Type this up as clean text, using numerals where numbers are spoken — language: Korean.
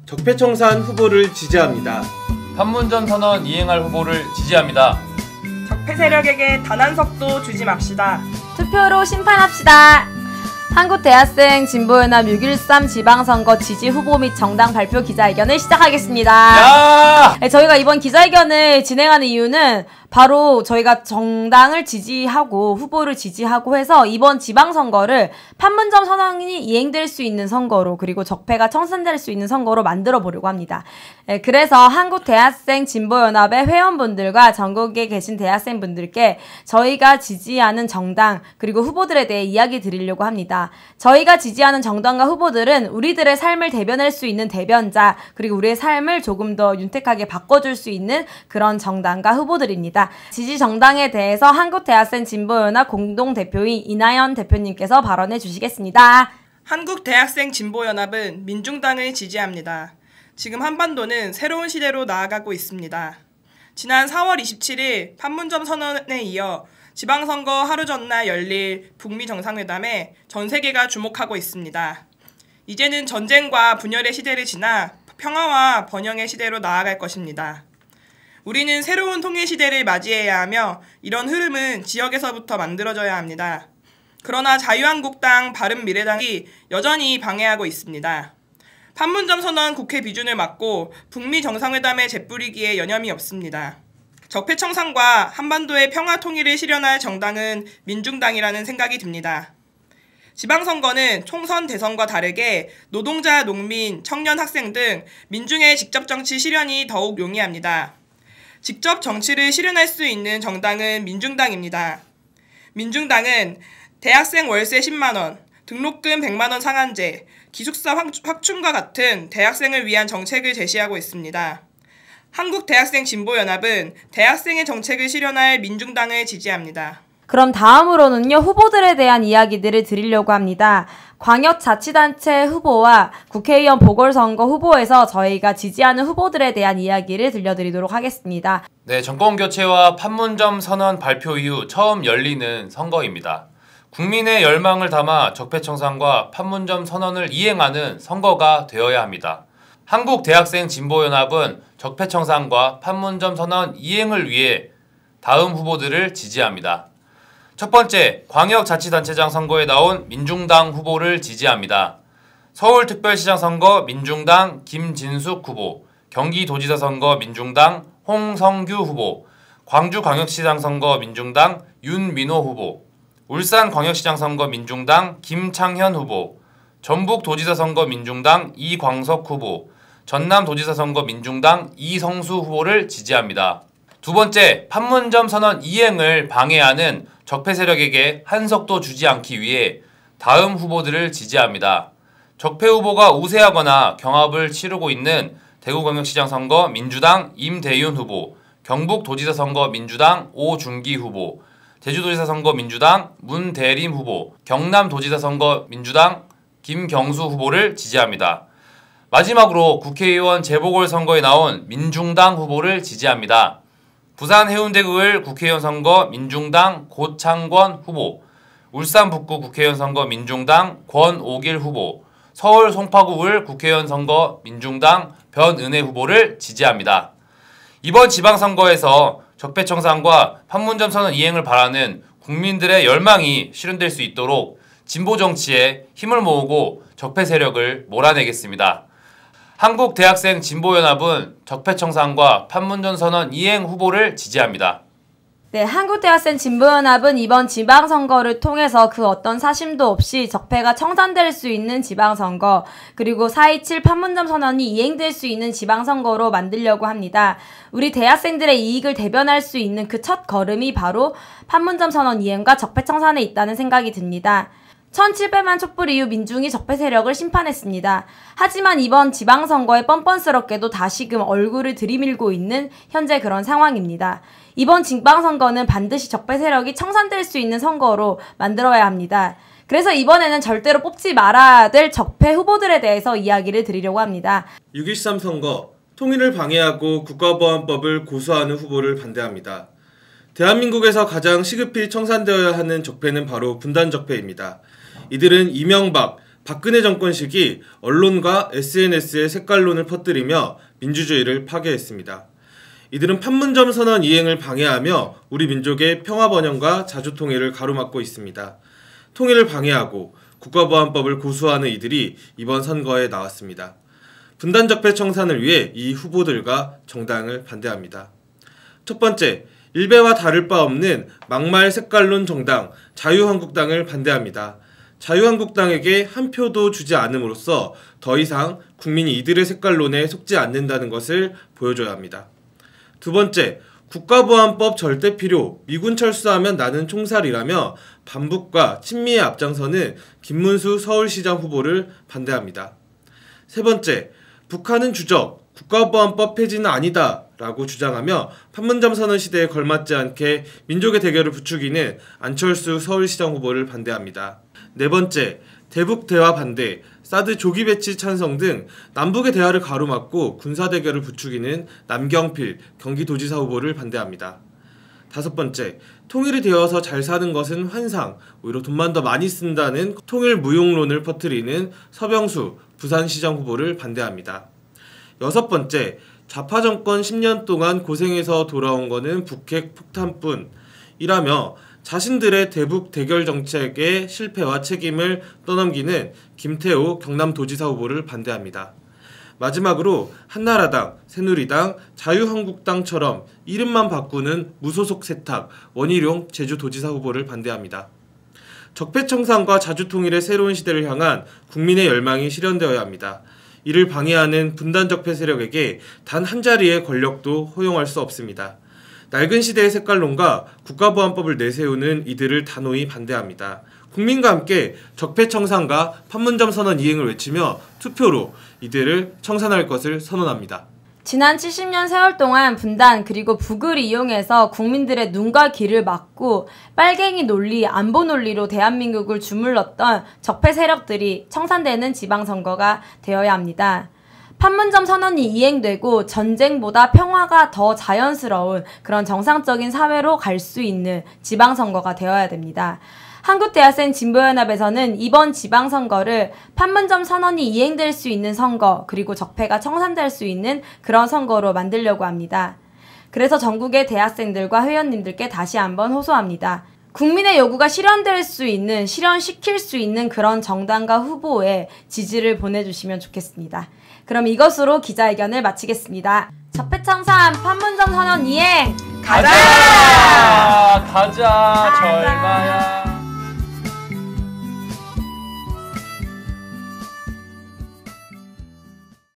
적폐청산 후보를 지지합니다. 판문점 선언 이행할 후보를 지지합니다. 적폐 세력에게 단 한 석도 주지 맙시다. 투표로 심판합시다. 한국대학생 진보연합 6.13 지방선거 지지 후보 및 정당 발표 기자회견을 시작하겠습니다. 야! 네, 저희가 이번 기자회견을 진행하는 이유는 바로 저희가 정당을 지지하고 후보를 지지하고 해서 이번 지방선거를 판문점 선언이 이행될 수 있는 선거로, 그리고 적폐가 청산될 수 있는 선거로 만들어 보려고 합니다. 네, 그래서 한국대학생 진보연합의 회원분들과 전국에 계신 대학생분들께 저희가 지지하는 정당 그리고 후보들에 대해 이야기 드리려고 합니다. 저희가 지지하는 정당과 후보들은 우리들의 삶을 대변할 수 있는 대변자, 그리고 우리의 삶을 조금 더 윤택하게 바꿔줄 수 있는 그런 정당과 후보들입니다. 지지 정당에 대해서 한국대학생 진보연합 공동대표인 이나연 대표님께서 발언해 주시겠습니다. 한국대학생 진보연합은 민중당을 지지합니다. 지금 한반도는 새로운 시대로 나아가고 있습니다. 지난 4월 27일 판문점 선언에 이어 지방선거 하루 전날 열릴 북미 정상회담에 전 세계가 주목하고 있습니다. 이제는 전쟁과 분열의 시대를 지나 평화와 번영의 시대로 나아갈 것입니다. 우리는 새로운 통일 시대를 맞이해야 하며 이런 흐름은 지역에서부터 만들어져야 합니다. 그러나 자유한국당, 바른미래당이 여전히 방해하고 있습니다. 판문점 선언 국회 비준을 막고 북미 정상회담에 재뿌리기에 여념이 없습니다. 적폐청산과 한반도의 평화 통일을 실현할 정당은 민중당이라는 생각이 듭니다. 지방선거는 총선, 대선과 다르게 노동자, 농민, 청년, 학생 등 민중의 직접 정치 실현이 더욱 용이합니다. 직접 정치를 실현할 수 있는 정당은 민중당입니다. 민중당은 대학생 월세 10만원, 등록금 100만원 상한제, 기숙사 확충과 같은 대학생을 위한 정책을 제시하고 있습니다. 한국대학생 진보연합은 대학생의 정책을 실현할 민중당을 지지합니다. 그럼 다음으로는요, 후보들에 대한 이야기들을 드리려고 합니다. 광역자치단체 후보와 국회의원 보궐선거 후보에서 저희가 지지하는 후보들에 대한 이야기를 들려드리도록 하겠습니다. 네, 정권교체와 판문점 선언 발표 이후 처음 열리는 선거입니다. 국민의 열망을 담아 적폐청산과 판문점 선언을 이행하는 선거가 되어야 합니다. 한국대학생 진보연합은 적폐청산과 판문점 선언 이행을 위해 다음 후보들을 지지합니다. 첫 번째, 광역자치단체장 선거에 나온 민중당 후보를 지지합니다. 서울특별시장 선거 민중당 김진숙 후보, 경기도지사 선거 민중당 홍성규 후보, 광주광역시장 선거 민중당 윤민호 후보, 울산광역시장 선거 민중당 김창현 후보, 전북도지사 선거 민중당 이광석 후보, 전남도지사 선거 민중당 이성수 후보를 지지합니다. 두 번째, 판문점 선언 이행을 방해하는 적폐 세력에게 한 석도 주지 않기 위해 다음 후보들을 지지합니다. 적폐 후보가 우세하거나 경합을 치르고 있는 대구광역시장 선거 민주당 임대윤 후보, 경북도지사 선거 민주당 오준기 후보, 제주도지사 선거 민주당 문대림 후보, 경남도지사 선거 민주당 김경수 후보를 지지합니다. 마지막으로 국회의원 재보궐선거에 나온 민중당 후보를 지지합니다. 부산 해운대구을 국회의원 선거 민중당 고창권 후보, 울산 북구 국회의원 선거 민중당 권오길 후보, 서울 송파구을 국회의원 선거 민중당 변은혜 후보를 지지합니다. 이번 지방선거에서 적폐청산과 판문점 선언 이행을 바라는 국민들의 열망이 실현될 수 있도록 진보정치에 힘을 모으고 적폐 세력을 몰아내겠습니다. 한국대학생 진보연합은 적폐청산과 판문점 선언 이행 후보를 지지합니다. 네, 한국대학생 진보연합은 이번 지방선거를 통해서 그 어떤 사심도 없이 적폐가 청산될 수 있는 지방선거, 그리고 4.27 판문점 선언이 이행될 수 있는 지방선거로 만들려고 합니다. 우리 대학생들의 이익을 대변할 수 있는 그 첫 걸음이 바로 판문점 선언 이행과 적폐청산에 있다는 생각이 듭니다. 1700만 촛불 이후 민중이 적폐 세력을 심판했습니다. 하지만 이번 지방선거에 뻔뻔스럽게도 다시금 얼굴을 들이밀고 있는 현재 그런 상황입니다. 이번 지방선거는 반드시 적폐 세력이 청산될 수 있는 선거로 만들어야 합니다. 그래서 이번에는 절대로 뽑지 말아야 될 적폐 후보들에 대해서 이야기를 드리려고 합니다. 6.13 선거, 통일을 방해하고 국가보안법을 고수하는 후보를 반대합니다. 대한민국에서 가장 시급히 청산되어야 하는 적폐는 바로 분단적폐입니다. 이들은 이명박, 박근혜 정권 시기 언론과 SNS에 색깔론을 퍼뜨리며 민주주의를 파괴했습니다. 이들은 판문점 선언 이행을 방해하며 우리 민족의 평화 번영과 자주통일을 가로막고 있습니다. 통일을 방해하고 국가보안법을 고수하는 이들이 이번 선거에 나왔습니다. 분단적폐 청산을 위해 이 후보들과 정당을 반대합니다. 첫 번째, 일베와 다를 바 없는 막말 색깔론 정당 자유한국당을 반대합니다. 자유한국당에게 한 표도 주지 않음으로써 더 이상 국민이 이들의 색깔론에 속지 않는다는 것을 보여줘야 합니다. 두 번째, 국가보안법 절대 필요, 미군 철수하면 나는 총살이라며 반북과 친미에 앞장서는 김문수 서울시장 후보를 반대합니다. 세 번째, 북한은 주적, 국가보안법 폐지는 아니다 라고 주장하며 판문점 선언 시대에 걸맞지 않게 민족의 대결을 부추기는 안철수 서울시장 후보를 반대합니다. 네 번째, 대북 대화 반대, 사드 조기 배치 찬성 등 남북의 대화를 가로막고 군사 대결을 부추기는 남경필 경기도지사 후보를 반대합니다. 다섯 번째, 통일이 되어서 잘 사는 것은 환상, 오히려 돈만 더 많이 쓴다는 통일 무용론을 퍼뜨리는 서병수 부산시장 후보를 반대합니다. 여섯 번째, 좌파 정권 10년 동안 고생해서 돌아온 거는 북핵 폭탄뿐 이라며 자신들의 대북 대결 정책의 실패와 책임을 떠넘기는 김태호 경남도지사 후보를 반대합니다. 마지막으로 한나라당, 새누리당, 자유한국당처럼 이름만 바꾸는 무소속 세탁, 원희룡 제주도지사 후보를 반대합니다. 적폐청산과 자주통일의 새로운 시대를 향한 국민의 열망이 실현되어야 합니다. 이를 방해하는 분단적폐 세력에게 단 한 자리의 권력도 허용할 수 없습니다. 낡은 시대의 색깔론과 국가보안법을 내세우는 이들을 단호히 반대합니다. 국민과 함께 적폐청산과 판문점 선언 이행을 외치며 투표로 이들을 청산할 것을 선언합니다. 지난 70년 세월 동안 분단 그리고 북을 이용해서 국민들의 눈과 귀를 막고 빨갱이 논리, 안보 논리로 대한민국을 주물렀던 적폐 세력들이 청산되는 지방선거가 되어야 합니다. 판문점 선언이 이행되고 전쟁보다 평화가 더 자연스러운 그런 정상적인 사회로 갈 수 있는 지방선거가 되어야 됩니다. 한국대학생 진보연합에서는 이번 지방선거를 판문점 선언이 이행될 수 있는 선거, 그리고 적폐가 청산될 수 있는 그런 선거로 만들려고 합니다. 그래서 전국의 대학생들과 회원님들께 다시 한번 호소합니다. 국민의 요구가 실현될 수 있는, 실현시킬 수 있는 그런 정당과 후보에 지지를 보내주시면 좋겠습니다. 그럼 이것으로 기자회견을 마치겠습니다. 적폐청산 판문점 선언 이행! 가자! 가자! 절마야!